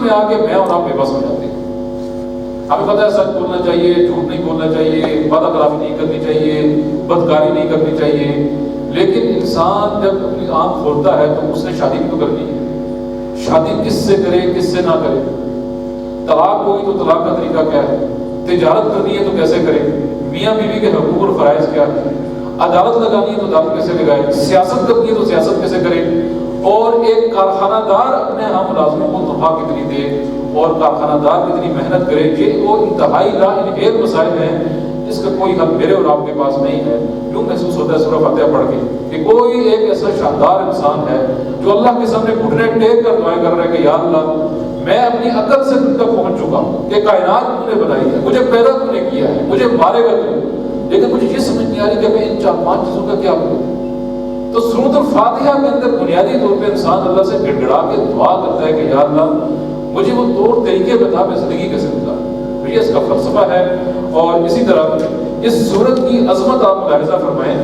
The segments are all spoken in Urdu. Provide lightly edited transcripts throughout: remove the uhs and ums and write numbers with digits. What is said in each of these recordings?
میں آ کے میں اور آپ بے بس ہو جاتے ہیں. ہمیں پتہ ہے سچ بولنا چاہیے، جھوٹ نہیں بولنا چاہیے، وعدہ خلافی نہیں کرنی چاہیے، بدکاری نہیں کرنی چاہیے، لیکن انسان جب اپنی آنکھ کھولتا ہے تو اس نے شادی بھی تو کرنی ہے. شادی کس سے کرے کس سے نہ کرے، طلاق ہوئی تو طلاق کا طریقہ کیا ہے، تجارت کرنی ہے تو کیسے کرے، میاں بیوی کے حقوق اور فرائض کیا ہے، عدالت لگانی ہے تو عدالت کیسے لگائے، سیاست کرنی ہے تو سیاست کیسے کرے، اور ایک کارخانہ دار اپنے یہاں ملازموں کو تنخواہ کتنی دے اور کارخانہ دار کتنی محنت کرے. یہ وہ انتہائی لا انہیر مسائل ہیں جس کا کوئی حل میرے اور آپ کے پاس نہیں ہے. یوں محسوس ہوتا ہے سورہ فاتحہ پڑھ کے کہ کوئی ایک ایسا شاندار انسان ہے جو اللہ کے سامنے گھٹنے ٹیک کر دعائیں کر رہا ہے کہ یا اللہ میں اپنی عقل سے تم تک پہنچ چکا ہوں کہ کائنات تو نے بنائی ہے، مجھے پیدا تو نے کیا ہے، مجھے مارے گا تو، لیکن مجھے یہ سمجھ نہیں آ رہی کہ میں ان 4-5 چیزوں کا کیا کروں. تو سورۃ الفاتحہ کے اندر بنیادی طور پہ انسان اللہ سے گڑ گڑا کے دعا کرتا ہے کہ یا اللہ مجھے وہ طور طریقے بتا میں زندگی کیسے گزاروں. تو یہ اس کا فلسفہ ہے. اور اسی طرح اس سورت کی عظمت آپ ملاحظہ فرمائیں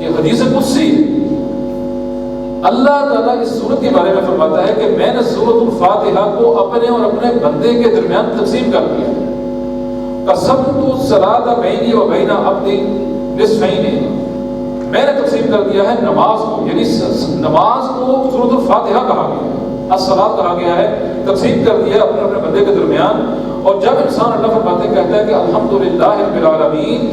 کہ حدیث قدسی اللہ تعالیٰ اس سورت کے بارے میں فرماتا ہے کہ میں نے سورۃ الفاتحہ کو اپنے اور اپنے بندے کے درمیان تقسیم کر دیا. قسمت الصلاۃ بینی و بین عبدی نصفین، میں نے تقسیم کر دیا ہے نماز کو، یعنی نماز کو سورۃ الفاتحہ کہا گیا ہے، الصلاۃ کہا گیا ہے، تقسیم کر دیا اپنے اپنے بندے کے درمیان. اور جب انسان اللہ فرماتے کہتا ہے کہ الحمدللہ رب العالمین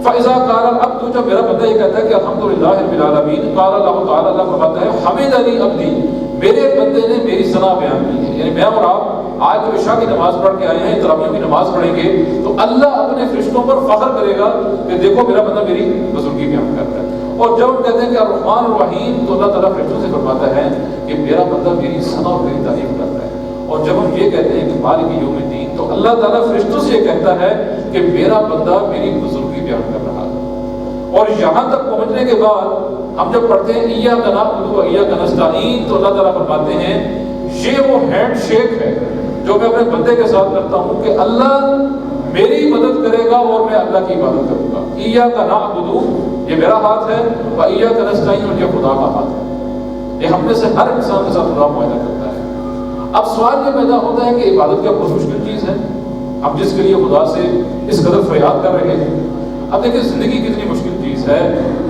فَإِذَا قَالَ الْعَبْدُ، جب میرا بندہ یہ کہتا ہے کہ الحمدللہ رب العالمین، قال اللہ تعالی، اللہ فرماتا ہے حمدنی عبدی، میرے بندے نے میری ثنا بیان کی ہے. یعنی میں اور آپ آج جو عشاء کی نماز پڑھ کے آئے ہیں، تراویح کی نماز پڑھیں گے تو اللہ اپنے فرشتوں پر فخر کرے گا کہ دیکھو میرا بندہ میری بزرگی بیان کرتا ہے. اور جب ہم کہتے ہیں کہ الرحمن الرحیم تو اللہ تعالیٰ فرشتوں سے فرماتا ہے کہ میرا بندہ میری ثنا اور میری تعریف کرتا ہے. اور جب ہم یہ کہتے ہیں کہ مالک یوم الدین تو اللہ تعالیٰ فرشتوں سے یہ کہتا ہے کہ میرا بندہ میری بزرگی بیان کر رہا ہے. اور یہاں تک پہنچنے کے بعد ہم جب پڑھتے ہیں ایاک نعبد و ایاک نستعین تو اللہ تعالیٰ فرماتے ہیں یہ وہ ہینڈ شیک ہے جو میں اپنے بندے کے ساتھ کرتا ہوں کہ اللہ میری مدد کرے گا اور میں اللہ کی عبادت کروں گا. ایاک نعبد یہ میرا ہاتھ ہے و ایاک نستعین اور یہ خدا کا ہاتھ ہے. یہ ہم میں سے ہر انسان کے ساتھ خدا معاہدہ کرتا ہے. اب سوال یہ پیدا ہوتا ہے کہ عبادت کیا بہت مشکل چیز ہے ہم جس کے لیے خدا سے اس قدر فریاد کر رہے ہیں. اب دیکھیں زندگی کتنی مشکل چیز ہے،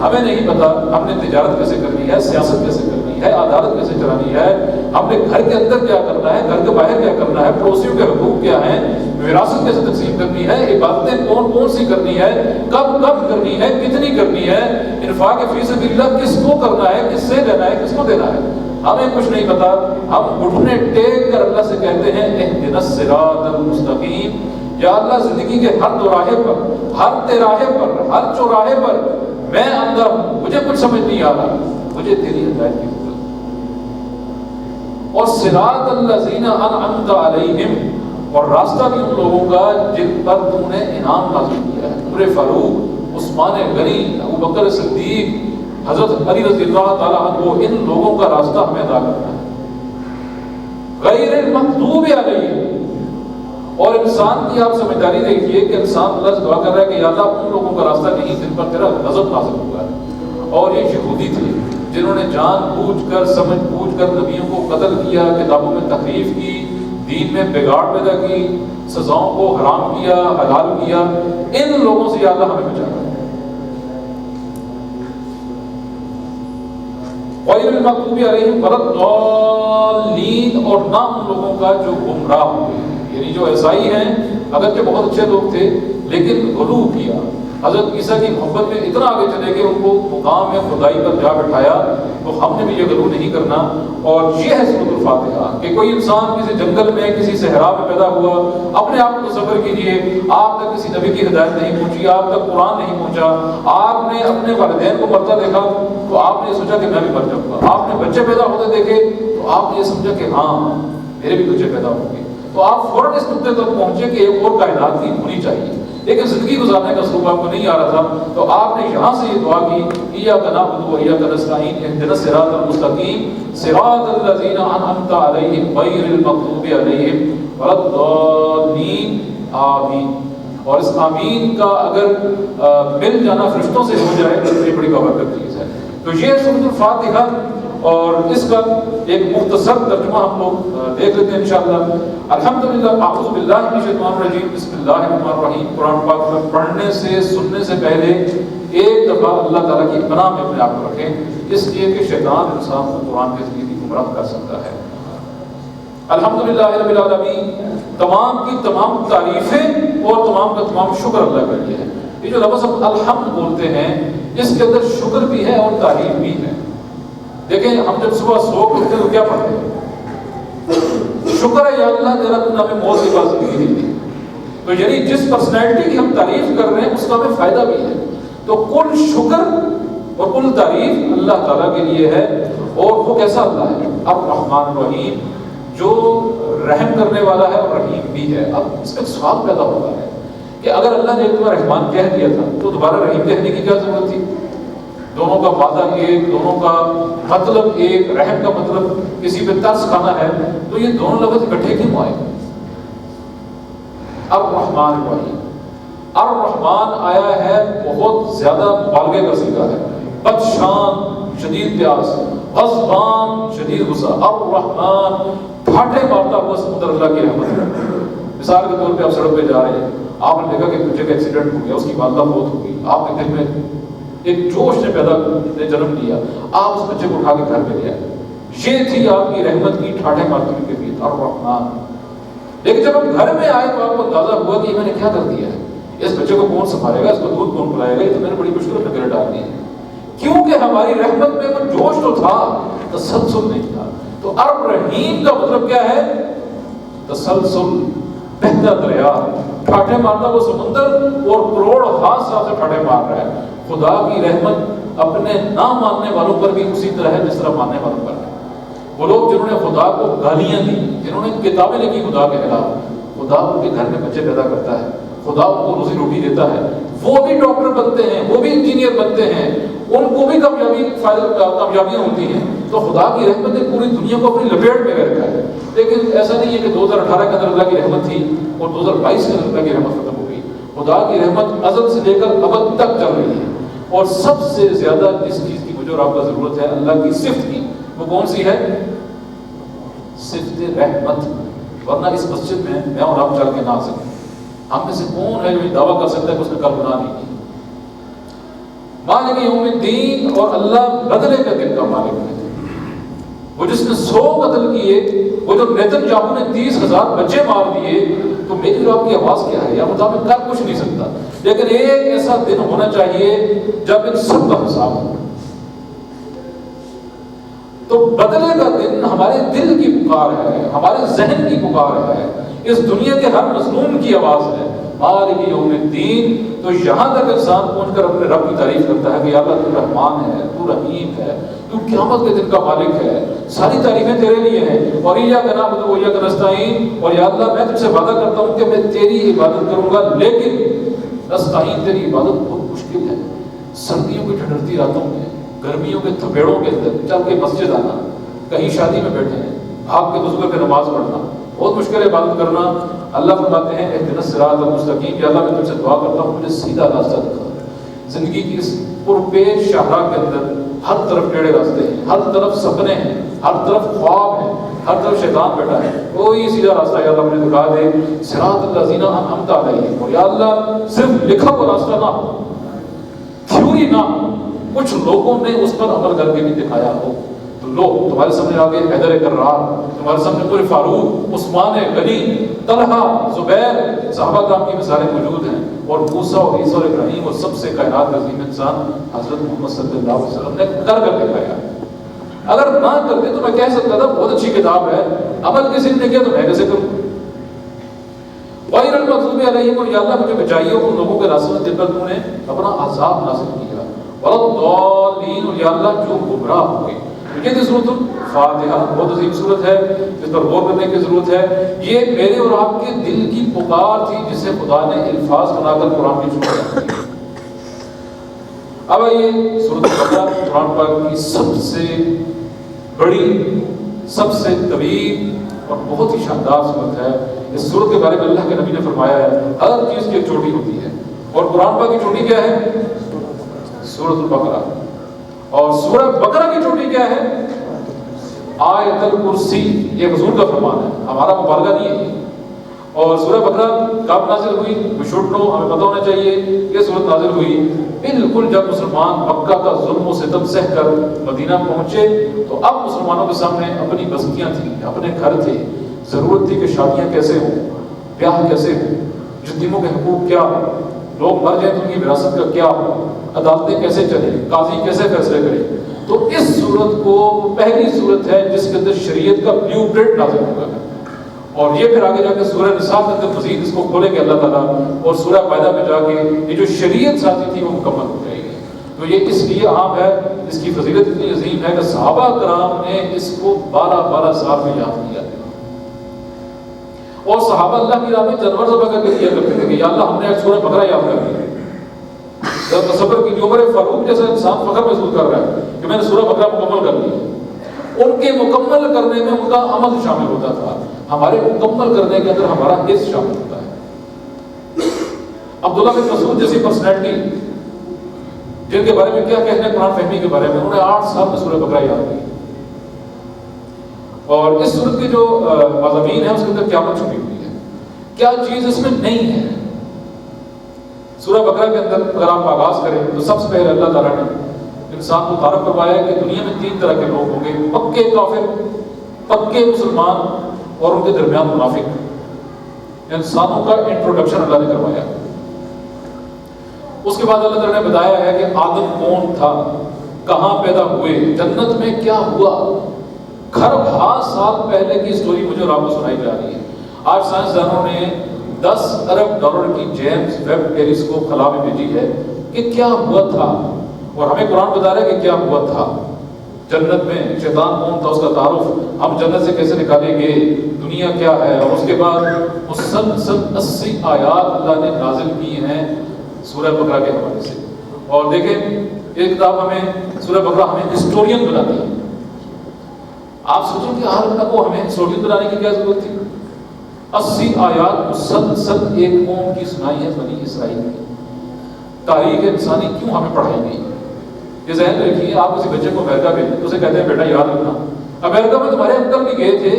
ہمیں نہیں پتا ہم نے تجارت کیسے کرنی ہے، سیاست کیسے کرنی ہے، عدالت کیسے چلانی ہے، ہم نے گھر کے اندر کیا کرنا ہے، گھر کے باہر کیا کرنا ہے، پڑوسیوں کے حقوق کیا ہیں، وراثت کیسے تقسیم کرنی ہے، عبادتیں کون کون سی کرنی ہے، کب کب کرنی ہے، کتنی کرنی ہے، انفاق فی سبیل اللہ کس کو کرنا ہے، کس سے لینا ہے، کس کو دینا ہے، ہمیں کچھ نہیں پتا. ہم گھٹنے ٹیک کر اللہ سے کہتے ہیں اہدنا الصراط المستقیم، یا اللہ زندگی کے ہر دوراہے پر، ہر تراہے پر، ہر چوراہے پر میں اندر ہوں، مجھے کچھ سمجھ نہیں آ رہا، مجھے تیری ہدایت کی ضرورت. اور صراط الذین انعمت علیہم، اور راستہ بھی ان لوگوں کا جن پر تم نے انعام نازل کیا ہے. عمر فاروق، عثمان غنی، ابو بکر صدیق، حضرت علی رضی اللہ تعالیٰ عنہ، ان لوگوں کا راستہ ہمیں ادا کرنا ہے. غیر المغضوب علیہم، اور انسان کی آپ سمجھداری دیکھیے کہ انسان اللہ سے دعا کر رہا ہے کہ یا اللہ ان لوگوں کا راستہ نہیں جن پر تیرا غضب نازل ہوا ہے. اور یہ یہودی تھے جنہوں نے جان بوجھ کر سمجھ بوجھ کر نبیوں کو قتل کیا، کتابوں میں تحریف کی، دین میں بگاڑ پیدا کی، سزاؤں کو حرام کیا، حلال کیا. ان لوگوں سے یا اللہ ہمیں بچانا ہے. غیر المغضوب علیہم ولا الضالین، اور نہ ان لوگوں کا جو گمراہ ہوئے. یعنی جو عیسائی ہیں اگرچہ بہت اچھے لوگ تھے لیکن غلو کیا، حضرت عیسیٰ کی محبت میں اتنا آگے چلے گئے، ان کو مقام میں خدائی پر جا بٹھایا. تو ہم نے بھی یہ غلو نہیں کرنا. اور یہ ہے سورۃ الفاتحہ کہ کوئی انسان کسی جنگل میں کسی صحرا میں پیدا ہوا، اپنے آپ کو تصور کیجئے آپ تک کسی نبی کی ہدایت نہیں پہنچی، آپ تک قرآن نہیں پہنچا، آپ نے اپنے والدین کو مرتا دیکھا تو آپ نے سوچا کہ میں بھی مر جاؤں گا، آپ نے بچے پیدا ہوتے دیکھے تو آپ نے یہ سمجھا کہ ہاں میرے بھی بچے پیدا ہوں گے. تو آپ فوراً اس نقطے تک پہنچے کہ ایک اور کائنات بھی ہونی چاہیے. لیکن زندگی گزارنے کا اسلوب آپ کو نہیں آ رہا تھا تو آپ نے یہاں سے یہ دعا کی ایاک نعبد و ایاک نستعین اہدنا الصراط المستقیم صراط الذین انعمت علیہم غیر المغضوب علیہم ولا الضالین. آمین. اور اس آمین کا اگر مل جانا فرشتوں سے ہو جائے تو یہ بڑی بابرکت چیز ہے. تو یہ سورۃ الفاتحہ اور اس کا ایک مختصر ترجمہ ہم لوگ دیکھ لیتے ہیں انشاءاللہ۔ الحمدللہ، اعوذ باللہ من الشیطان الرجیم، بسم اللہ الرحمن الرحیم۔ قرآن پاک میں پڑھنے سے سننے سے پہلے ایک دفعہ اللہ تعالیٰ کی پناہ میں اپنے آپ کو رکھیں، اس لیے کہ شیطان انسان کو قرآن کے ذریعے گمراہ کر سکتا ہے۔ الحمدللہ رب العالمین، تمام کی تمام تعریفیں اور تمام کا تمام شکر اللہ کے لیے ہے۔ یہ جو لفظ ہم الحمد بولتے ہیں، اس کے اندر شکر بھی ہے اور تعریف بھی ہے۔ دیکھیں، ہم جب صبح سو کے اٹھتے ہیں تو کیا پڑھتے ہیں؟ شکر ہے یا اللہ تیرا تو ہمیں موت کے بعد زندگی نہیں دی۔ تو یعنی جس پرسنالٹی کی ہم تعریف کر رہے ہیں اس کا ہمیں فائدہ بھی ہے۔ تو کل شکر اور کل تعریف اللہ تعالیٰ کے لیے ہے۔ اور وہ کیسا اللہ ہے؟ الرحمن الرحیم، جو رحم کرنے والا ہے اور رحیم بھی ہے۔ اب اس کا سوال پیدا ہوتا ہے کہ اگر اللہ نے ایک بار رحمان کہہ دیا تھا تو دوبارہ رحیم کہنے کی کیا ضرورت تھی؟ دونوں کا وعدہ ایک، دونوں کا مطلب ایک، رحم کا مطلب کسی پہ ترس کھانا ہے، تو یہ دونوں لفظ اکٹھے کیوں آئے؟ الرحمن الرحیم، الرحمن آیا ہے بہت زیادہ مبالغے کا صیغہ ہے، بدشان، شدید پیاس، غضبان، شدید غصہ۔ الرحمن، پھاٹے مارتا ہوا سمندر اللہ کی رحمت ہے۔ مثال کے طور پہ آپ سڑک پہ جا رہے ہیں، آپ نے دیکھا کہ بچے کا ایکسیڈنٹ ہو گیا، اس کی والدہ فوت ہو گئی، آپ کے دل میں ایک جوش نے جنم لیا، آپ اس بچے کو اٹھا کے گھر پہ لے آئے۔ یہ تھی آپ کی رحمت کی ٹھاٹھے مارتی ہوئی کیفیت، الرحمن۔ لیکن جب ہم گھر میں آئے تو آپ کو اندازہ ہوا کہ میں نے کیا کر دیا ہے، اس بچے کو کون سنبھالے گا، اس کو دودھ کون پلائے گا، یہ تو میں نے بڑی مشکل میں گر ڈال دی ہے۔ کیونکہ ہماری رحمت میں وہ جوش تو تھا، تسلسل نہیں تھا۔ تو الرحیم کا مطلب کیا ہے؟ تسلسل، بہتا دریا، ٹھاٹھے مارتا وہ سمندر اور کروڑ ہاتھ سال سے ٹھاٹھے مار رہا ہے۔ خدا کی رحمت اپنے نہ ماننے والوں پر بھی اسی طرح ہے جس طرح ماننے والوں پر ہے۔ وہ لوگ جنہوں نے خدا کو گالیاں دی، جنہوں نے کتابیں لکھی خدا کے خلاف، خدا ان کے گھر میں بچے پیدا کرتا ہے، خدا ان کو روزی روٹی دیتا ہے، وہ بھی ڈاکٹر بنتے ہیں، وہ بھی انجینئر بنتے ہیں، ان کو بھی کامیابیاں ہوتی ہیں۔ تو خدا کی رحمت نے پوری دنیا کو اپنی لپیٹ میں رکھا ہے۔ لیکن ایسا نہیں ہے کہ 2018 کے اندر اللہ کی رحمت تھی اور 2022 کے اندر اللہ کی رحمت ختم ہو گئی۔ خدا کی رحمت ازل سے لے کر ابد تک چل رہی ہے۔ اور سب سے زیادہ جس چیز کی مجھے اور آپ کو ضرورت ہے اللہ کی صفت کی، وہ کون سی ہے؟ صفت رحمت۔ ورنہ اس مسجد میں اور آپ چل کے نہ آ سکیں۔ ہم میں سے کون ہے جو یہ دعویٰ کر سکتا ہے کہ اس نے کل گناہ نہیں کی؟ مالک یوم الدین، اور اللہ بدلے کا دن کا مالک ہے۔ وہ جس نے 100 قتل کیے، وہ جو نیتن یاہو نے 30,000 بچے مار دیے، تو میری اور آپ کی آواز کیا ہے؟ یا خدا میں کر کچھ نہیں سکتا، لیکن ایک ایسا دن ہونا چاہیے جب ان سب کا حساب ہو۔ تو بدلے کا دن ہمارے دل کی پکار ہے، ہمارے ذہن کی پکار ہے، اس دنیا کے ہر مظلوم کی آواز ہے، مالک یوم الدین۔ تو یہاں تک انسان پہنچ کر اپنے رب کی تعریف کرتا ہے کہ یا اللہ تو رحمان ہے، تو رحیم ہے، تو قیامت کے دن کا مالک ہے، ساری تعریفیں تیرے لیے ہیں۔ اور ایاک نعبد و ایاک نستعین، اور یا اللہ میں تجھ سے وعدہ کرتا ہوں کہ میں تیری عبادت کروں گا، لیکن نستعین، تیری عبادت بہت مشکل ہے۔ سردیوں کی ٹھنڈی راتوں میں، گرمیوں کے تھپیڑوں کے اندر چل کے مسجد آنا، کہیں شادی میں بیٹھے ہیں، آپ کے وضو کر کے نماز پڑھنا بہت مشکل ہے، عبادت کرنا۔ اللہ فرماتے ہیں اہدنا الصراط المستقیم، یا اللہ میں تجھ سے دعا کرتا ہوں مجھے سیدھا راستہ دکھا۔ زندگی کی اس پرپیش شاہراہ کے اندر ہر طرف ٹیڑھے راستے ہیں، ہر طرف سپنے ہیں، ہر طرف خواب ہیں، ہر طرف شیطان بیٹھا ہے، کوئی سیدھا راستہ یا اللہ مجھے دکھا دے۔ صراط الذین انعمت علیہم، اور یا اللہ صرف لکھا ہوا راستہ نہ ہو، تھیوری نہ ہو، کچھ لوگوں نے اس پر عمل کر کے بھی دکھایا ہو۔ تو لو تمہارے سامنے آگے حیدر کرار، تمہارے سامنے عمر فاروق، عثمان غنی، طلحہ، زبیر، صحابہ کرام کی مثالیں موجود ہیں، اور موسیٰ اور عیسیٰ اور ابراہیم، اور سب سے کائنات کا عظیم انسان حضرت محمد صلی اللہ علیہ وسلم نے کر دکھایا۔ اگر نہ کرتے تو میں کہہ سکتا تھا بہت اچھی کتاب ہے، عمل کسی نے کیا تو میں کیسے کروں؟ غیر المغضوب علیہم، اور یا اللہ مجھے بچائیے ان لوگوں کے راستے سے جن پر تم نے اپنا عذاب نازل کیا، ولا الضالین، اور یا اللہ جو گمراہ ہو گئے۔ یہ تھی سورۃ الفاتحہ، بہت عظیم سورت ہے، اس پر غور کرنے کی ضرورت ہے۔ یہ میرے اور آپ کے دل کی پکار تھی جسے خدا نے الفاظ بنا کر قرآن کی شروع کی۔ اب آئیے سورۃ البقرہ، قرآن پاک کی سب سے بڑی، سب سے طویل اور بہت ہی شاندار سورت ہے۔ اس سورت کے بارے میں اللہ کے نبی نے فرمایا ہے ہر چیز کی ایک چوٹی ہوتی ہے، اور قرآن پاک کی چوٹی کیا ہے؟ سورۃ البقرہ۔ اور سورہ بقرہ کی چوٹی کیا ہے؟ آیت الکرسی یہ حضور کا فرمان ہے، ہمارا مبالغہ نہیں ہے۔ اور سورہ بقرہ کب نازل ہوئی؟ وی شوڈ نو، ہمیں پتہ ہونا چاہیے۔ یہ سورت نازل ہوئی بالکل جب مسلمان مکہ کا ظلم و ستم سہ کر مدینہ پہنچے، تو اب مسلمانوں کے سامنے اپنی بستیاں تھیں، اپنے گھر تھے، ضرورت تھی کہ شادیاں کیسے ہوں، بیاہ کیسے ہوں، یتیموں کے حقوق کیا ہوں، لوگ مر جائیں تو ان کی وراثت کا کیا ہو، عدالتیں کیسے چلیں، قاضی کیسے فیصلے کریں۔ تو اس صورت کو پہلی صورت ہے جس کے اندر شریعت کا بلیو پرنٹ نازل ہوگا، اور یہ پھر آگے جا کے سورہ نساء کے اندر مزید اس کو کھولیں گے اللہ تعالیٰ، اور سورہ مائدہ میں جا کے یہ جو شریعت سازی تھی وہ مکمل ہو جائے گی۔ تو یہ اس لیے عام ہے، اس کی فضیلت اتنی عظیم ہے کہ صحابہ کرام نے اس کو 12 سال میں یاد کیا، اور صحابہ اللہ کی راہ میں جانور ذبح کر کے دیا کرتے تھے کہ یا اللہ ہم نے سورہ بقرہ یاد کر لی۔ تصور کی عمر فاروق جیسا انسان فخر محسوس کر رہا ہے کہ میں نے سورہ بقرہ مکمل کر لی۔ ان کے مکمل کرنے میں ان کا عمل شامل ہوتا تھا، ہمارے مکمل کرنے کے اندر ہمارا حص شامل ہوتا ہے۔ عبداللہ بن مسعود جیسی پرسنالٹی جن کے بارے میں کیا کہنے قرآن فہمی کے بارے میں، انہوں نے 8 سال میں سورہ بقرہ یاد کی، اور اس سورت کی جو مضامین ہے اس کے اندر قیامت چھپی ہوئی ہے، کیا چیز اس میں نہیں ہے۔ سورہ بقرہ کے اندر اگر آپ آغاز کریں تو سب سے پہلے اللہ تعالیٰ نے انسان کو تعارف کروایا کہ دنیا میں 3 طرح کے لوگ ہوں گے، پکے کافر، پکے مسلمان، اور ان کے درمیان منافق۔ انسانوں کا انٹروڈکشن اللہ نے کروایا۔ اس کے بعد اللہ تعالیٰ نے بتایا ہے کہ آدم کون تھا، کہاں پیدا ہوئے، جنت میں کیا ہوا۔ خربہ سال پہلے کی سٹوری مجھے اور آپ کو سنائی جا رہی ہے۔ آج سائنسدانوں نے 10 ارب ڈالر کی جیمز ویب ٹیلیسکوپ خلا میں بھیجی ہے کہ کیا ہوا تھا، اور ہمیں قرآن بتا رہا ہے کہ کیا ہوا تھا۔ جنت میں شیطان کون تھا، اس کا تعارف، ہم جنت سے کیسے نکالیں گے، دنیا کیا ہے، اور اس کے بعد مسلسل 80 آیات اللہ نے نازل کی ہیں سورہ بقرہ کے حوالے سے۔ اور دیکھیں یہ کتاب ہمیں، سورہ بقرہ ہمیں ہسٹورین بناتی ہے۔ آپ سوچیں کہ ہر بندہ کو ہمیں ہسٹورین بنانے کی کیا ضرورت تھی؟ 80 آیات مسلسل ایک قوم کی سنائی ہے، بنی اسرائیل کی تاریخ انسانی کیوں ہمیں پڑھائی گئی۔ یہ ذہن میں رکھیے، آپ کسی بچے کو امریکہ بھیجیں تو اسے کہتے ہیں بیٹا یاد رکھنا امریکہ میں تمہارے انکل بھی گئے تھے،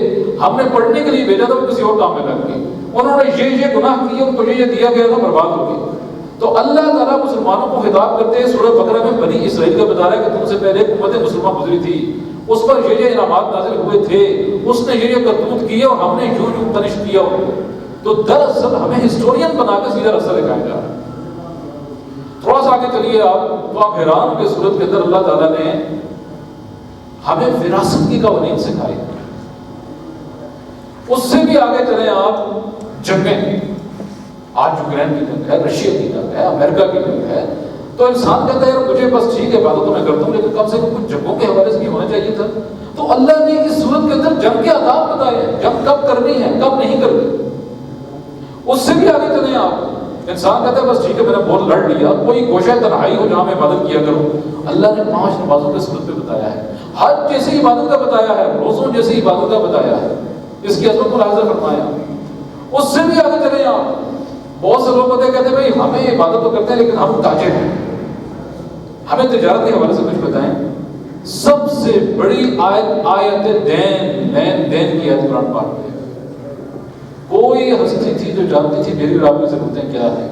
ہم نے پڑھنے کے لیے بھیجا تھا، وہ کسی اور کام میں لگ گئے، انہوں نے یہ گناہ کیے، ان کو یہ دیا گیا تھا، برباد ہو گئے۔ تو اللہ تعالیٰ مسلمانوں کو خطاب کرتے ہیں سورہ بقرہ میں بنی اسرائیل کا بتا رہا ہے کہ تم سے پہلے ایک امت مسلمہ گزری تھی، اس پر یہ انعامات نازل ہوئے تھے، اس نے یہ کرتوت کیے اور ہم نے یوں پنش کیا۔ تو دراصل ہمیں ہسٹورین بنا کے سیدھا راستہ دکھایا جا رہا ہے۔ تھوڑا سا آگے چلیے آپ تو آپ حیران کے صورت کے اندر اللہ تعالیٰ نے ہمیں وراثت کی قوانین سکھائی۔ اس سے بھی آگے چلیں آپ، جنگیں، آج یوکرین کی جنگ ہے، رشیا کی جنگ ہے، امریکہ کی جنگ ہے، تو انسان کہتا ہے یار مجھے بس ٹھیک ہے عبادت تو میں کرتا ہوں، لیکن کم سے کم کچھ جنگوں کے حوالے سے بھی ہونا چاہیے تھا۔ تو اللہ نے اس صورت کے اندر جنگ کے آداب بتائے ہیں، جنگ کب کرنی ہے کب نہیں کرنی۔ اس سے بھی آگے چلیں آپ، انسان کہتا ہے بس ٹھیک ہے میں نے بہت لڑ لیا، کوئی گوشہ تنہائی ہو جہاں میں عبادت کیا کروں۔ اللہ نے 5 نمازوں کے صورت پہ بتایا ہے، حج جیسی عبادت کا بتایا ہے، روزوں جیسی عبادت کا بتایا ہے، اس کی عظمت کو حاضر فرمایا۔ اس سے بھی آگے چلیں آپ، بہت سے لوگ ہوتے کہتے ہیں بھائی ہمیں عبادت تو کرتے ہیں لیکن ہم تاجر ہیں، ہمیں تجارت کے حوالے سے کچھ بتائیں۔ سب سے بڑی آیت دین، لین دین کی آیت قرآن پاک میں ہے۔ کوئی ہستی تھی جو جانتی تھی میری اور آپ کی ضرورتیں کیا ہیں؟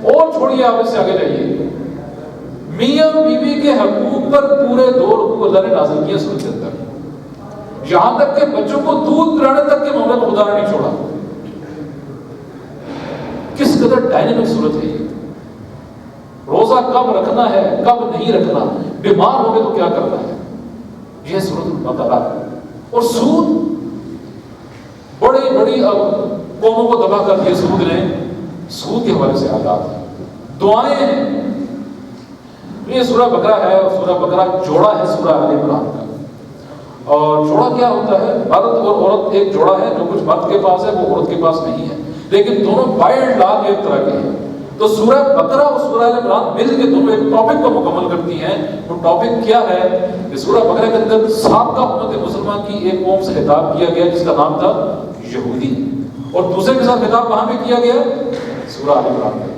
اور چھوڑیے آپ اس سے آگے جائیے، میاں بیوی کے حقوق پر پورے 2 حقوق اللہ نے نازل کیے سورت کے اندر، یہاں تک کہ بچوں کو دودھ پلانے تک کے معاملے کو خدا نے نہیں چھوڑا۔ کس قدر ڈائنامک صورت ہے یہ۔ روزہ کب رکھنا ہے کب نہیں رکھنا، بیمار ہو گئے تو کیا کرنا ہے، یہ صورت اللہ تعالیٰ ہے۔ اور سود، بڑی بڑی قوموں کو تباہ کر دیا سود نے، سود کے حوالے سے آزاد ہے۔ دعائیں ہیں، یہ سورہ بقرہ ہے، اور سورہ بقرہ جوڑا ہے سورہ آل عمران کا۔ اور جوڑا کیا ہوتا ہے؟ مرد اور عورت ایک جوڑا ہے، جو کچھ مرد کے پاس ہے وہ عورت کے پاس نہیں ہے، لیکن دونوں بائی اینڈ لارج ایک طرح کے ہیں۔ تو سورہ بقرہ اور سورہ آل عمران مل کے دونوں ایک ٹاپک کو مکمل کرتی ہیں۔ وہ ٹاپک کیا ہے کہ سورہ بقرہ کے اندر سابقہ امت مسلمہ کی ایک قوم سے خطاب کیا گیا جس کا نام تھا یہودی، اور دوسرے کے ساتھ خطاب کہاں پہ کیا گیا؟ سورہ آل عمران میں۔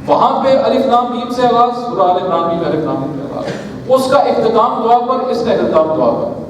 وہاں پہ الف لام میم سے آغاز، سورہ آل عمران میں الف لام میم سے آغاز۔ اس کا اختتام دعا پر، اس کا اختتام دعا پر.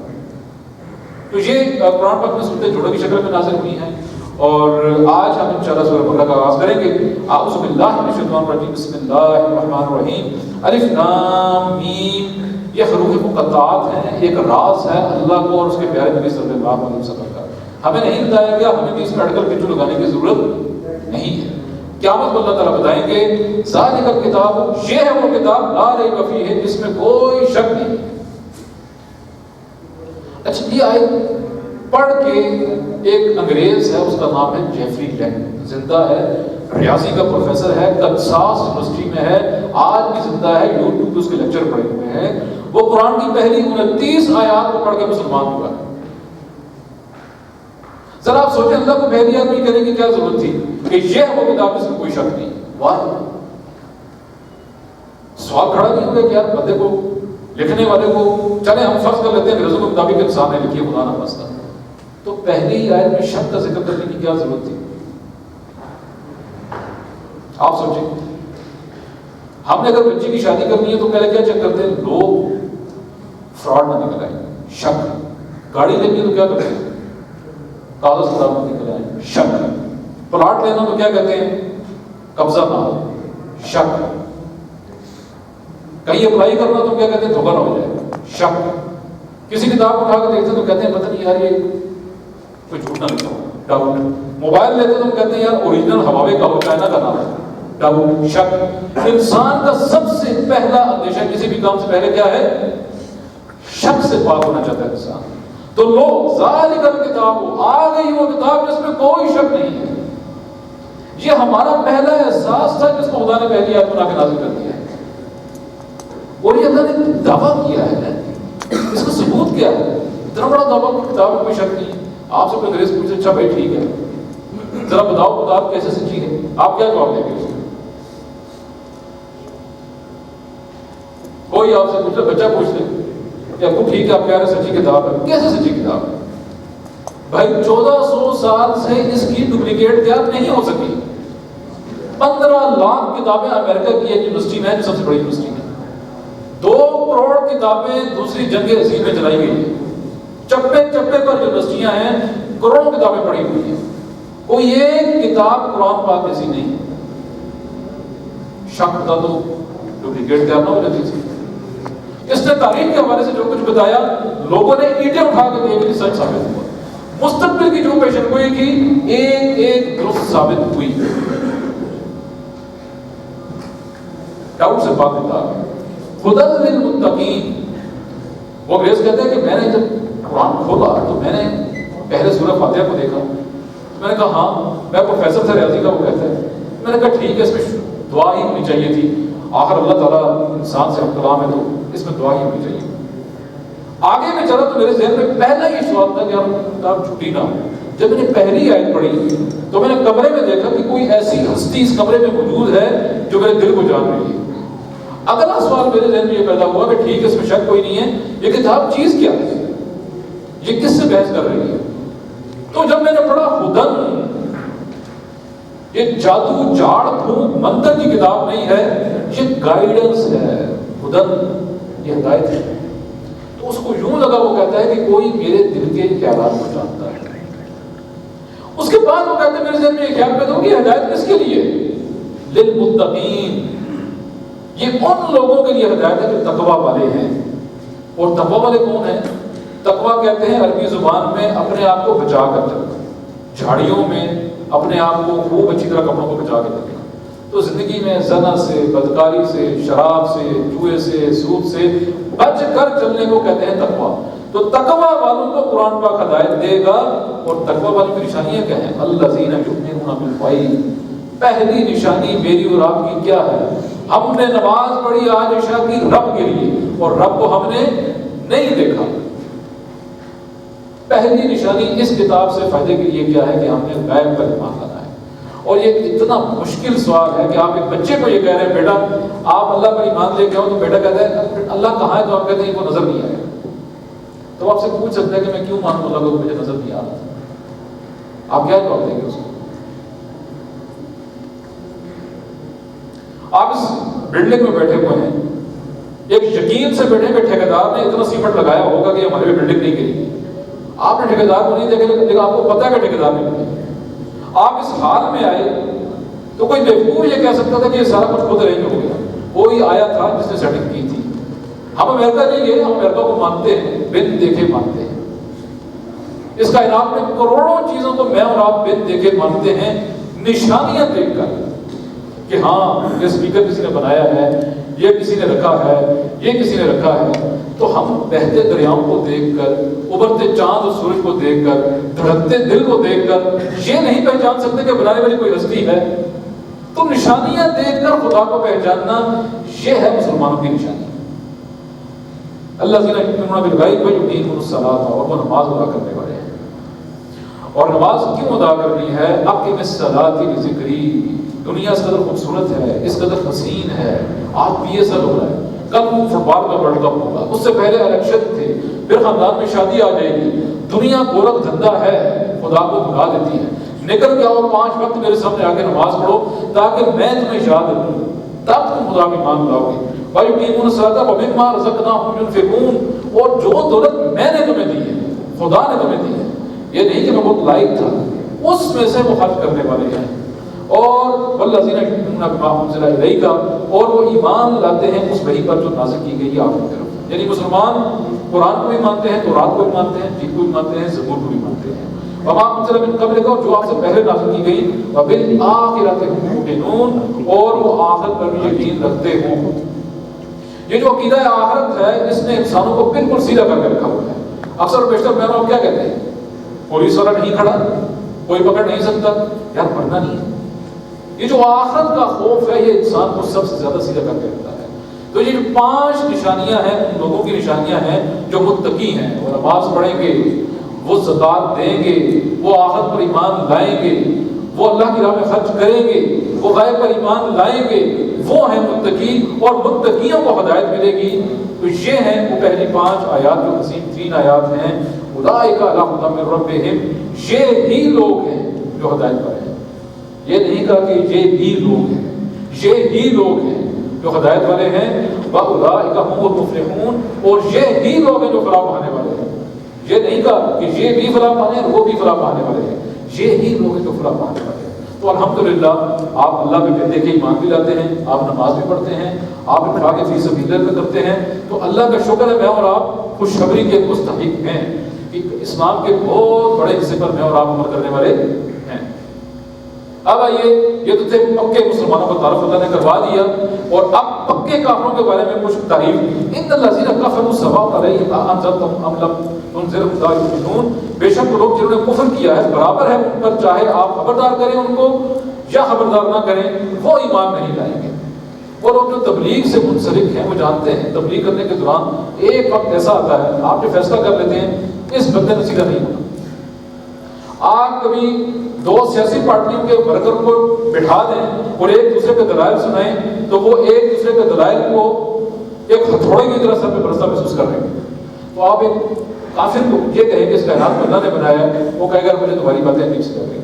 تو یہ قرآن پاک میں صورتیں جوڑوں کی شکل میں نازل ہوئی ہیں. اور آج ہم انشاءاللہ سورہ بقرہ کا آغاز کریں گے. اعوذ باللہ من الشیطان الرجیم، بسم اللہ الرحمن الرحیم. الف لام میم. یہ حروف مقطعات ہیں، ایک راز ہے اللہ کو اور اس کے پیارے نبی صلی اللہ علیہ وسلم کا. ہمیں نہیں بتایا گیا، ہمیں بھی اس میڈیکل پنجو لگانے کی ضرورت نہیں ہے. قیامت کو اللہ تعالیٰ بتائیں گے ذالک الکتاب، یہ ہے وہ کتاب لا ریب فیہ، جس میں کوئی شک نہیں. اچھا، یہ آیت پڑھ کے ایک انگریز ہے، اس کا نام ہے جیفری لینگ، زندہ ہے، ریاضی کا پروفیسر ہے، کنساس یونیورسٹی میں ہے، آج بھی زندہ ہے، یوٹیوب پہ اس کے لیکچر پڑے ہوئے ہیں. وہ قرآن کی پہلی 29 آیات کو پڑھ کے مسلمان ہوا ہے. ذرا آپ سوچیں، اللہ کو پہلی آدمی کرنے کی کیا ضرورت تھی کہ یہ وہ کتاب جس میں کوئی شک نہیں. واہ، سوال کھڑا نہیں ہوا کہ یار بندے کو، لکھنے والے کو، چلے ہم فرض کر لیتے ہیں رزق کے مطابق انسان نے لکھی ہے، خدا نہ خواستہ، تو پہلی ہی آیت میں شک کا ذکر کرنے کی کیا ضرورت تھی؟ آپ سوچیں، ہم نے اگر بچی کی شادی کرنی ہے تو پہلے کیا چیک کرتے ہیں؟ لوگ فراڈ نہ نکل آئے، شک. گاڑی لینی ہے تو کیا کرتے ہیں؟ کاغذ خراب نہ نکل آئے، شک. پلاٹ لینا تو کیا کہتے ہیں؟ قبضہ نہ ہو، شک. کہیں اپلائی کرنا تو کیا کہتے ہیں؟ دھوکہ نہ ہو جائے، شک. کسی کتاب کو اٹھا کے دیکھتے تو کہتے ہیں پتہ نہیں یار یہ کوئی جھوٹ نہ لکھا ہو، ڈاؤٹ. موبائل لیتے تو کہتے ہیں یار اوریجنل ہواوے کا ہو، چائنا کا نہ ہو، ڈاؤٹ، شک. انسان کا سب سے پہلا اندیشہ کسی بھی کام سے پہلے کیا ہے؟ شک سے پاک ہونا چاہتا ہے انسان. تو لوگ ذالک الکتاب، آ گئی وہ کتاب جس میں کوئی شک نہیں ہے. یہ ہمارا پہلا احساس تھا جس کو خدا نے پہلی آیت بنا کے نازل کر دیا ہے. اور یہ اللہ نے دعویٰ کیا ہے، اس کا ثبوت کیا ہے؟ اتنا بڑا دعویٰ کہ کتاب میں کوئی شک نہیں ہے. آپ سے کوئی انگریز پوچھے اچھا بھائی ٹھیک ہے، ذرا بتاؤ کتاب کیسے سچی ہے، آپ کیا جواب دیں گے اس کو؟ کوئی آپ سے پوچھ لے، بچہ پوچھ لے کہ ابو ٹھیک ہے آپ کہہ رہے سچی کتاب ہے، کیسے سچی کتاب ہے؟ بھائی 1400 سال سے اس کی ڈپلیکیٹ تیار نہیں ہو سکی. 15 لاکھ کتابیں امریکہ کی ایک یونیورسٹی میں ہے جو سب سے بڑی یونیورسٹی ہے. 2 کروڑ کتابیں دوسری جنگ عظیم میں چلائی گئی ہیں. چپے چپے پر یونیورسٹیاں ہیں، کروڑوں کتابیں پڑھی ہوئی ہیں. کوئی ایک کتاب قرآن پاک ایسی نہیں ہے. شک ہوتا تو ڈپلیکیٹ تیار نہ ہو جاتی تھی. اس نے تاریخ کے حوالے سے جو کچھ بتایا، لوگوں نے اینٹیں اٹھا کے دیکھ لی، سچ ثابت ہوا. مستقبل کی جو پیشن گوئی کی ایک ایک درست ثابت ہوئی. ڈاؤٹ سے پاک کتاب ہے. ہدی للمتقین. وہ انگریز کہتے ہیں کہ میں نے جب قرآن کھولا تو میں نے پہلے سورہ فاتحہ کو دیکھا، میں نے کہا ہاں، میں پروفیسر تھا ریاضی کا، وہ کہتا ہے، میں نے کہا ٹھیک ہے، اس میں دعا ہی ہونی چاہیے تھی. آخر اللہ تعالیٰ انسان سے ہم کلام ہے تو اس میں دعا ہی ہونی چاہیے. آگے میں چلا تو میرے ذہن میں پہلا ہی سوال تھا کہ ہم کتاب چھوٹی نہ ہو. جب میں نے پہلی آیت پڑھی تو میں نے کمرے میں دیکھا کہ کوئی ایسی ہستی اس کمرے میں موجود ہے جو میرے دل کو جان رہی ہے. اگلا سوال میرے ذہن میں یہ پیدا ہوا کہ ٹھیک ہے اس میں شک کوئی نہیں ہے، یہ کتاب چیز کیا ہے، یہ کس سے بحث کر رہی ہے؟ تو جب میں نے پڑھا ہدن، یہ جادو جاڑ پھونک منتر کی کتاب نہیں ہے، یہ گائیڈنس ہے. ہدن یہ ہدایت ہے. تو اس کو یوں لگا، وہ کہتا ہے کہ کوئی میرے دل کے خیالات کو جانتا ہے. اس کے بعد وہ کہتے ہیں میرے ذہن میں یہ خیال پیدا ہو کہ ہدایت کس کے لیے؟ للمتقین. یہ ان لوگوں کے لیے ہدایت ہے جو تقویٰ والے ہیں. اور تقویٰ والے کون ہیں؟ تقویٰ کہتے ہیں عربی زبان میں اپنے آپ کو بچا کر رکھنا، جھاڑیوں میں اپنے آپ کو خوب اچھی طرح کپڑوں کو بچا کے رکھنا. تو زندگی میں زنا سے، بدکاری سے، شراب سے، جوئے سے، سود سے بچ کر چلنے کو کہتے ہیں تقویٰ. تو تقویٰ والوں کو قرآن پاک ہدایت دے گا. اور تقویٰ والوں کی نشانیاں کیا ہیں؟ الذین یؤمنون بالغیب. پہلی نشانی میری اور آپ کی کیا ہے؟ ہم نے نماز پڑھی آج عشاء کی رب کے لیے، اور رب کو ہم نے نہیں دیکھا. پہلی نشانی اس کتاب سے فائدے کے لیے کیا ہے کہ ہم نے غیب پر ایمان لانا ہے. اور یہ اتنا مشکل سوال ہے کہ آپ ایک بچے کو یہ کہہ رہے ہیں بیٹا آپ اللہ پر ایمان لے کے آؤ، تو بیٹا کہتا ہے اللہ کہاں ہے؟ تو آپ کہتے ہیں وہ نظر نہیں آیا. تو آپ سے پوچھ سکتے ہیں کہ میں کیوں مانوں اللہ کو، مجھے نظر نہیں آ رہا. آپ کیا جواب دیں گے اس کو؟ آپ اس بلڈنگ میں بیٹھے ہوئے ہیں، ایک یقین سے بیٹھے کہ ٹھیکیدار نے اتنا سیمنٹ لگایا ہوگا کہ ہمارے بھی بلڈنگ نہیں گری. آپ نے ٹھیکیدار کو نہیں دیکھا لیکن آپ کو پتا ہے کہ ٹھیکیدار نہیں گری. آپ اس حال میں آئے تو کوئی بیوقوف یہ کہہ سکتا تھا کہ یہ سارا کچھ خود ارینج ہو گیا. کوئی آیا تھا جس نے سیٹنگ کی تھی. ہم امریکہ نہیں گئے, ہم امریکہ کو مانتے ہیں, بن دیکھے مانتے ہیں. اس کائنات میں کروڑوں چیزوں کو میں اور آپ بن دیکھے مانتے ہیں, نشانیاں دیکھ کر کہ ہاں یہ اسپیکر کسی نے بنایا ہے, یہ کسی نے رکھا ہے, یہ کسی نے رکھا ہے. تو ہم بہتے دریاؤں کو دیکھ کر, ابھرتے چاند اور سورج کو دیکھ کر, دھڑکتے دل کو دیکھ کر یہ نہیں پہچان سکتے کہ بنانے والی کوئی ہستی ہے. تو نشانیاں دیکھ کر خدا کو پہچاننا یہ ہے مسلمانوں کی نشانی. اللہ اور وہ نماز ادا کرنے والے ہیں. اور نماز کیوں ادا کرنی ہے؟ اقیم الصلاۃ لذکری. دنیا اس قدر خوبصورت ہے, اس قدر حسین ہے. آج PSL ہو رہا ہے, کل فٹ بال کا ورلڈ کپ ہوگا, اس سے پہلے الیکشن تھے, پھر خاندان میں شادی آ جائے گی. دنیا گورکھ دھندا ہے, خدا کو بھلا دیتی ہے. نکل کے آؤ 5 وقت میرے سامنے آ کے نماز پڑھو تاکہ میں تمہیں یاد رکھوں, تب تم خدا کی مان لاؤ گے. وَيُقِيمُونَ الصَّلَاةَ وَمِمَّا رَزَقْنَاهُمْ يُنْفِقُونَ. اور جو دولت میں نے تمہیں دی ہے, خدا نے تمہیں دی ہے, یہ نہیں کہ میں بہت لائق تھا, اس میں سے وہ خرچ کرنے والے ہیں. اور وَالَّذِينَ يُؤْمِنُونَ بِمَا أُنزِلَ إِلَيْكَ. اور وہ ایمان لاتے ہیں اس وحی پر جو نازل کی گئی ہے آپ کی طرف. یعنی مسلمان قرآن کو بھی مانتے ہیں, تورات کو بھی مانتے ہیں, انجیل کو بھی مانتے ہیں, زبور کو بھی مانتے ہیں. وَمَا أُنزِلَ مِن قَبْلِكَ. جو آپ سے پہلے نازل کی گئی. وَبِالْآخِرَةِ هُمْ يُوقِنُونَ. اور وہ آخرت پر بھی یقین رکھتے ہوں. یہ جو عقیدہ آخرت ہے اس نے انسانوں کو بالکل سیدھا کر کے رکھا ہوا ہے. اکثر و بیشتر میں کیا کہتے ہیں, پولیس والا نہیں کھڑا, کوئی پکڑ نہیں سکتا, یار پڑھنا نہیں ہے. یہ جو آخرت کا خوف ہے یہ انسان کو سب سے زیادہ سیدھا کر کے رکھتا ہے. تو یہ جو 5 نشانیاں ہیں ان لوگوں کی نشانیاں ہیں جو متقی ہیں. وہ نماز پڑھیں گے, وہ زکات دیں گے, وہ آخرت پر ایمان لائیں گے, وہ اللہ کی راہ میں خرچ کریں گے, وہ غیب پر ایمان لائیں گے, وہ ہیں متقی. اور متقیوں کو ہدایت ملے گی. تو یہ ہیں وہ پہلی 5 آیات جو حسین 3 آیات ہیں. اولئک علی ھدی من ربہم. یہ ہی لوگ ہیں جو ہدایت پر ہیں. یہ نہیں کہا کہ یہ بھی لوگ ہیں, یہ ہی لوگ ہیں جو ہدایت والے ہیں. وَأُولَٰئِکَ هُمُ الْمُفْلِحُونَ. اور یہ ہی لوگ ہیں جو فلاح پانے والے ہیں. یہ نہیں کہا کہ یہ بھی فلاح پانے ہیں وہ بھی فلاح پانے والے ہیں. یہ ہی لوگ ہیں جو فلاح پانے والے ہیں. تو الحمدللہ آپ اللہ پہ دیکھ کے ایمان بھی لاتے ہیں, آپ نماز بھی پڑھتے ہیں, آپ انفاق فی سبیل اللہ پہ کرتے ہیں. تو اللہ کا شکر ہے میں اور آپ خوشخبری کے مستحق ہیں کہ اسلام کے بہت بڑے حصے پر میں اور آپ عمل کرنے والے ہیں. اب آئیے, یہ تو تھے پکے مسلمانوں کا تعارف اللہ نے کروا دیا, اور اب پکے کافروں کے بارے میں کچھ تعریف. ان الذین کفروا سواء علیہم اانذرتہم ام لم تنذرہم لا یؤمنون. بے شک وہ لوگ جنہوں نے کفر کیا ہے برابر ہے ان پر, چاہے آپ خبردار کریں ان کو یا خبردار نہ کریں, وہ ایمان نہیں لائیں گے. وہ لوگ جو تبلیغ سے منسلک ہیں وہ جانتے ہیں تبلیغ کرنے کے دوران ایک وقت ایسا آتا ہے آپ جو فیصلہ کر لیتے ہیں اس بندے نے سیدھا نہیں ہونا. آپ کبھی 2 سیاسی پارٹیوں کے ورکر کو بٹھا دیں اور ایک دوسرے کے دلائل سنائیں تو وہ ایک دوسرے کے دلائل کو ایک ہتھوڑے کی طرح سر پہ برستا محسوس کر رہے ہیں. تو آپ ایک کافر کو یہ کہیں کہ اس کائنات کو اللہ نے بنایا ہے, وہ کہے گا مجھے تمہاری باتیں ٹھیک سے لگ رہی ہیں.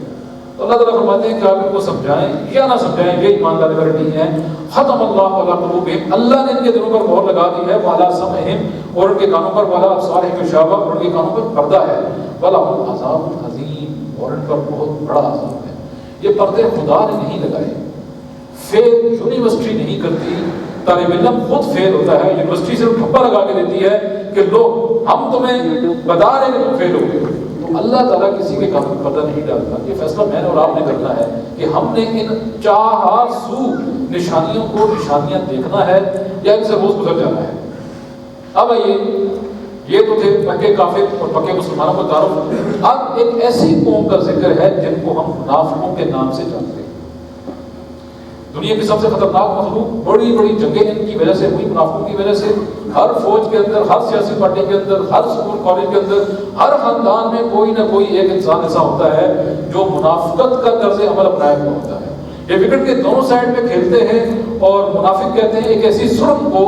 تو اللہ تعالیٰ فرماتے ہیں کہ آپ ان کو سمجھائیں یا نہ سمجھائیں, یہ ایمان لانے والے نہیں ہیں. ختم اللہ علی قلوبہم. اللہ نے ان کے دلوں پر مہر لگا دی ہے. وعلی سمعہم. اور ان کے کانوں پر, وعلی ابصارہم غشاوہ. اور ان کے کانوں پر پردہ ہے. ولہم عذاب عظیم. اور ان پر بہت بڑا عذاب ہے. یہ پردے خدا نے نہیں لگائے. فیل یونیورسٹی نہیں کرتی, طالب علم خود فیل ہوتا ہے. یونیورسٹی صرف ٹھپا لگا کے دیتی ہے کہ لو ہم تمہیں بتا رہے ہیں کہ تم فیل ہو گئے. تو اللہ تعالیٰ کسی کے کام میں پتہ نہیں ڈالتا. یہ فیصلہ میں نے اور آپ نے کرنا ہے کہ ہم نے ان 4 نشانیوں کو نشانیاں دیکھنا ہے یا ان سے روز گزر جانا ہے. اب آئیے, یہ تو تھے پکے کافر اور پکے مسلمانوں کا تعارف. اب ایک ایسی قوم کا ذکر ہے جن کو ہم منافقوں کے نام سے جانتے ہیں. دنیا کی سب سے خطرناک مخلوق, بڑی بڑی جنگیں ان کی وجہ سے ہوئی, منافقوں کی وجہ سے. ہر فوج کے اندر, ہر سیاسی پارٹی کے اندر, ہر اسکول کالج کے اندر, ہر خاندان میں کوئی نہ کوئی ایک انسان ایسا ہوتا ہے جو منافقت کا طرز عمل اپنایا ہوا ہوتا ہے. یہ وکٹ کے دونوں سائڈ پہ کھیلتے ہیں اور منافق کہتے ہیں ایک ایسی سرنگ کو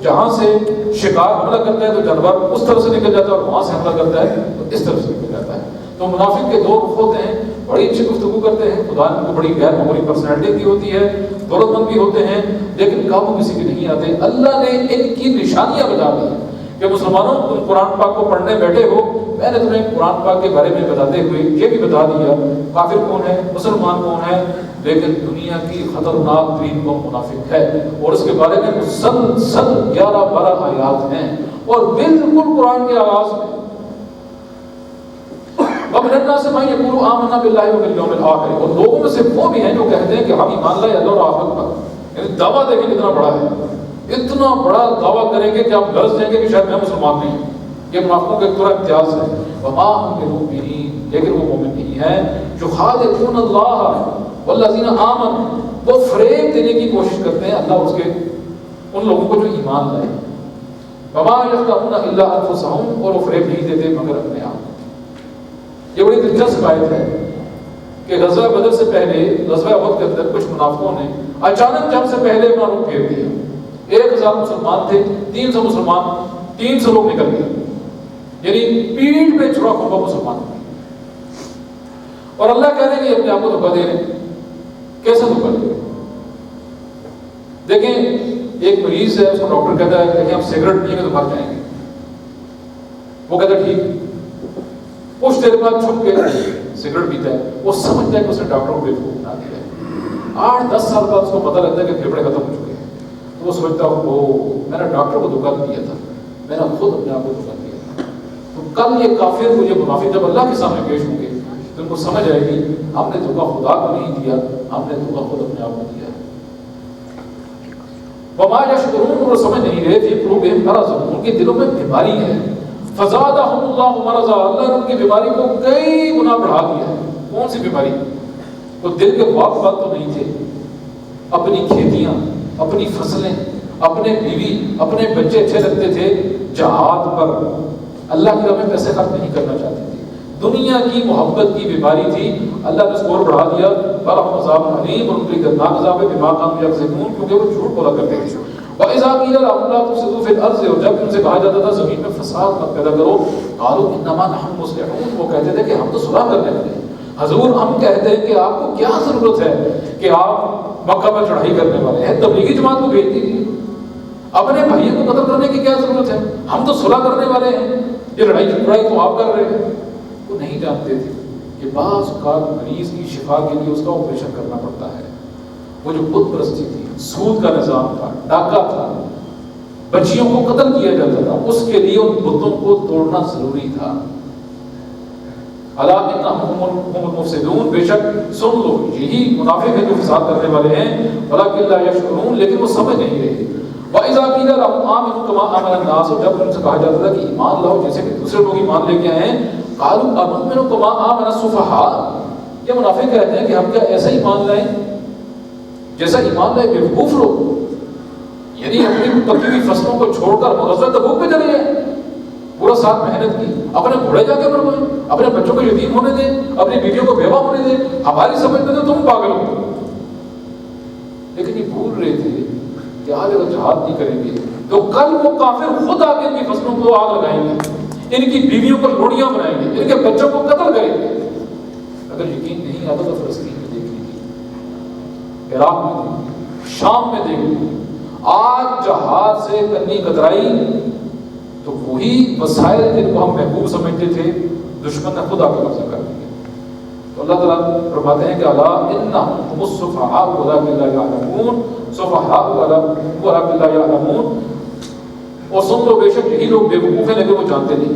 جہاں سے شکار حملہ کرتا ہے تو جانور اس طرف سے نکل جاتا ہے اور وہاں سے حملہ کرتا ہے تو اس طرف سے نکل جاتا ہے. تو منافق کے دو رخ ہوتے ہیں، بڑی اچھی گفتگو کرتے ہیں، خدا ان کو بڑی غیر معمولی پرسنالٹی کی ہوتی ہے، دولت مند بھی ہوتے ہیں، لیکن قابو کسی کے نہیں آتے۔ اللہ نے ان کی نشانیاں بتا دی کہ مسلمانوں تم قرآن پاک کو پڑھنے بیٹھے ہو، میں نے تمہیں قرآن پاک کے بارے میں بتاتے ہوئے یہ بھی بتا دیا کافر کون ہے، مسلمان کون ہے، لیکن دنیا کی خطرناک ترین قوم منافق ہے، اور اس کے بارے میں مسلسل 11-12 آیات ہیں، اور بالکل قرآن کے آغاز میں وَمِنَ النَّاسِ مَن يَقُولُ آمَنَّا بِاللَّهِ وَبِالْيَوْمِ الْآخِرِ، اور لوگوں میں سے وہ بھی ہیں جو کہتے ہیں کہ ہم ایمان لائے اللہ اور آخرت پر۔ یعنی دعویٰ دیکھیں کتنا بڑا ہے، اتنا بڑا دعویٰ کریں گے کہ آپ لرز جائیں گے کہ شاید میں مسلمان نہیں ہوں۔ یہ منافقوں کا ایک طرح امتیاز ہے۔ وَمَا هُم بِمُؤْمِنِينَ، لیکن وہ مومن نہیں ہیں، جو خادعون اللہ والذین آمنوا، وہ فریب دینے کی کوشش کرتے ہیں اللہ اس کے ان لوگوں کو جو ایمان لائے۔ وَمَا يَخْدَعُونَ إِلَّا أَنفُسَهُمْ، اور وہ فریب نہیں دیتے مگر اپنے آپ۔ یہ بڑی دلچسپ آیت ہے کہ غزوہ بدر سے پہلے غزوہ احد کے اندر کچھ منافقوں نے اچانک جنگ سے پہلے اپنا رخ پھیر دیا۔ 1000 مسلمان تھے، 300 مسلمان، 300 لوگ نکل گئے، یعنی پیٹھ پہ چھڑا کھپا مسلمان، اور اللہ کہہ رہے ہیں کہ اپنے آپ کو دھوکہ دے رہے ہیں۔ کیسے دھوکہ دے رہے ہیں؟ دیکھیں ایک مریض ہے، اس کو ڈاکٹر کہتا ہے کہ ہم سگریٹ پیئیں گے تو مر جائیں گے، وہ کہتا ہے ٹھیک، کچھ دیر بعد چھپ کے سگریٹ پیتا ہے، وہ سمجھتا ہے کہ اس نے ڈاکٹر کو بیوقوف بنا دیا ہے۔ 8-10 سال بعد اس کو پتہ لگتا ہے کہ پھیپھڑے ختم ہو چکے ہیں، تو وہ سوچتا ہے او میں نے ڈاکٹر کو دھوکہ دیا تھا، میں نے خود اپنے آپ کو دھوکہ دیا تھا۔ تو کل یہ کافر کو، یہ منافق جب اللہ کے سامنے پیش ہوں گے تو ان کو سمجھ آئے گی ہم نے دھوکہ خدا کو نہیں دیا، ہم نے دھوکہ خود اپنے آپ کو دیا۔ وما یشعرون، وہ سمجھ نہیں رہے تھے، قلوبہم مرض، ان کے دلوں میں بیماری ہے، فزادہم اللہ مرضا، اللہ نے ان کی بیماری کو کئی گنا بڑھا دیا ہے۔ کون سی بیماری؟ وہ دل کے خواب بات تو نہیں تھے، اپنی کھیتیاں، اپنی فصلیں، اپنے بیوی، اپنے بچے اچھے لگتے تھے، جہاد پر اللہ کی راہ میں پیسے خرچ نہیں کرنا چاہتے تھے، دنیا کی محبت کی بیماری تھی، اللہ نے اسکور بڑھا دیا۔ وَلَهُمْ عَذَابٌ عَلِيمٌ، اور ان کے دردناک عذاب ہے بِمَا كَانُوا يَكْذِبُونَ، کیونکہ وہ جھوٹ بولا کرتے تھے۔ وَإِذَا قِيلَ لَهُمْ لَا تُفْسِدُوا فِي الْأَرْضِ، اور جب ان سے کہا جاتا تھا زمین میں فساد مت پیدا کرو، قالوا إِنَّمَا نَحْنُ مُصْلِحُونَ، وہ کہتے تھے کہ ہم تو صلح کرنے والے ہیں۔ حضور ہم کہتے ہیں کہ آپ کو کیا ضرورت ہے کہ آپ مکہ پر چڑھائی کرنے والے ہیں، تبلیغی جماعت کو بھیج دیجیے، اپنے بھائیوں کو قتل کرنے کی کیا ضرورت ہے، ہم تو صلح کرنے والے ہیں، یہ لڑائی جھگڑائی تو آپ کر رہے ہیں۔ وہ نہیں جانتے تھے کہ بعض اوقات مریض کی شفا کے لیے اس کا آپریشن کرنا پڑتا ہے۔ وہ جو بت پرستی تھی، سود کا نظام تھا، ڈاکہ تھا، بچیوں کو قتل کیا جاتا تھا، اس کے لیے ان بتوں کو توڑنا ضروری تھا۔ الا انہم هم المفسدون، بے شک سن لو یہی منافق ہیں جو فساد کرنے والے ہیں، ولکن لا یشعرون، لیکن وہ سمجھ نہیں رہے۔ وَإِذَا قِيلَ لَهُمْ آمِنُوا كَمَا آمَنَ النَّاسُ، جب ان سے کہا جاتا تھا کہ ایمان لاؤ جیسے کہ دوسرے لوگ ایمان لے کے آئے ہیں، قَالُوا أَنُؤْمِنُ كَمَا آمَنَ السُّفَهَاءُ، یہ منافق کہتے ہیں کہ ہم کیا ایسا ایمان لائیں جیسا ایمان لائے بیوقوف لوگ، یعنی اپنی پکی ہوئی فصلوں کو چھوڑ کر غزوہ تبوک پہ چلے جائیں، پورا سال محنت کی، اپنے گھوڑے جا کے مروائیں، اپنے بچوں کو یتیم ہونے دیں، اپنی بیویوں کو بیوہ ہونے دیں، ہماری سمجھ میں تو تم پاگل ہو۔ لیکن یہ بھول رہے تھے کہ آج اگر جہاد نہیں کریں گے تو کل وہ کافر خود آ کے ان کی فصلوں کو آگ لگائیں گے، ان کی بیویوں کو لوڑیاں بنائیں گے، ان کے بچوں کو قتل کریں گے۔ اگر یقین نہیں آتا تو فلسطین میں دیکھ لیجیے، عراق میں دیکھ لیجیے، شام میں دیکھ لیجیے، آج جہاد سے کنی کترائی تو وہی وسائل جن کو ہم محبوب سمجھتے تھے دشمن نے خود آ کے قبضہ کر دیا۔ تو اللہ تعالیٰ فرماتے ہیں کہ الا انہم هم السفہاء ولکن لا یعلمون، سفہاء ولکن لا یعلمون، اور سن لو بے شک یہی لوگ بے وقوف ہیں لیکن وہ جانتے نہیں۔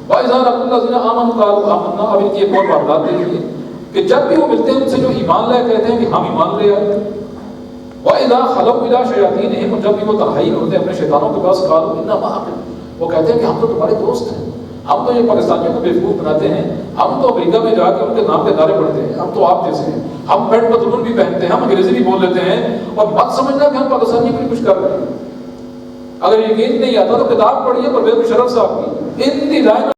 وَإِذَا لَقُوا الَّذِينَ آمَنُوا قَالُوا آمَنَّا، اب ان کی ایک اور واردات دیکھیے کہ جب بھی وہ ملتے ہیں ان سے جو ایمان لائے کہتے ہیں کہ ہم ایمان لے آئے۔ وَإِذَا خَلَوْا إِلَىٰ شَيَاطِينِهِمْ، جب بھی وہ تنہائی میں ہوتے ہیں اپنے شیطانوں کے پاس، قَالُوا إِنَّا مَعَكُمْ، وہ کہتے ہیں کہ ہم تو تمہارے دوست ہیں، ہم تو یہ پاکستانیوں کو بیوقوف بناتے ہیں، ہم تو امریکہ میں جا کے ان کے نام کے نعرے پڑھتے ہیں، ہم تو آپ جیسے ہیں، ہم پینٹ پتلون بھی پہنتے ہیں، ہم انگریزی بھی بول لیتے ہیں، اور مت سمجھنا کہ ہم پاکستانیوں کے لیے کچھ کر رہے ہیں۔ اگر یقین نہیں آتا تو کتاب پڑھیے پرویز مشرف صاحب کی، ان دی لائن